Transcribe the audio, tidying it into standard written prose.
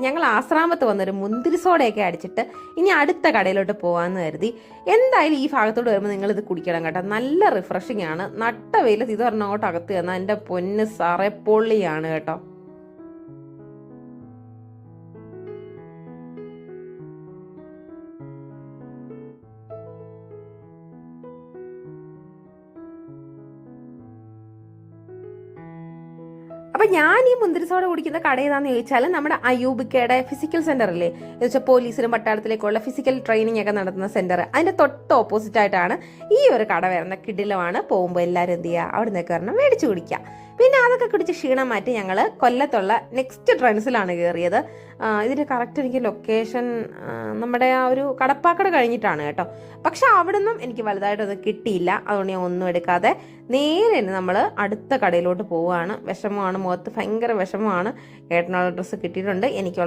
ഞങ്ങൾ ആശ്രാമത്ത് വന്നൊരു മുന്തിരി സോഡയൊക്കെ അടിച്ചിട്ട് ഇനി അടുത്ത കടയിലോട്ട് പോകാമെന്ന് കരുതി. എന്തായാലും ഈ ഭാഗത്തോട്ട് വരുമ്പോൾ നിങ്ങളിത് കുടിക്കണം കേട്ടോ. നല്ല റിഫ്രഷിംഗ് ആണ്. നട്ട വെയിലത്ത് ഇത് പറഞ്ഞോട്ട് അകത്ത് ചെന്നാൽ എൻ്റെ പൊന്ന് സാറേ പൊള്ളിയാണ് കേട്ടോ. അപ്പൊ ഞാൻ ഈ മുന്തിരി സോഡ കുടിക്കുന്ന കട ഏതാന്ന് ചോദിച്ചാൽ നമ്മുടെ അയൂബിക്കയുടെ ഫിസിക്കൽ സെന്റർ അല്ലേ, എന്ന് വെച്ചാൽ പോലീസിനും പട്ടാളത്തിലേക്കുള്ള ഫിസിക്കൽ ട്രെയിനിങ് ഒക്കെ നടത്തുന്ന സെന്റർ, അതിന്റെ തൊട്ട് ഓപ്പോസിറ്റ് ആയിട്ടാണ് ഈ ഒരു കട വരുന്ന. കിടിലമാണ്. പോകുമ്പോൾ എല്ലാവരും എന്ത് ചെയ്യുക, അവിടെ നിന്നൊക്കെ ഒരെണ്ണം മേടിച്ചു കുടിക്കുക. പിന്നെ അതൊക്കെ കുടിച്ച് ക്ഷീണം മാറ്റി ഞങ്ങൾ കൊല്ലത്തുള്ള നെക്സ്റ്റ് ട്രെൻഡ്സിലാണ് കയറിയത്. ഇതിന്റെ കറക്റ്റ് എനിക്ക് ലൊക്കേഷൻ നമ്മുടെ ആ ഒരു കടപ്പാക്കട കഴിഞ്ഞിട്ടാണ് കേട്ടോ. പക്ഷെ അവിടെ നിന്നും എനിക്ക് വലുതായിട്ടൊന്നും കിട്ടിയില്ല. അതുകൊണ്ട് ഞാൻ ഒന്നും എടുക്കാതെ നേരെ നമ്മൾ അടുത്ത കടയിലോട്ട് പോവുകയാണ്. വിഷമമാണ്, മുഖത്ത് ഭയങ്കര വിഷമമാണ്. ഏട്ടനുള്ള ഡ്രസ്സ് കിട്ടിയിട്ടുണ്ട്, എനിക്കുള്ള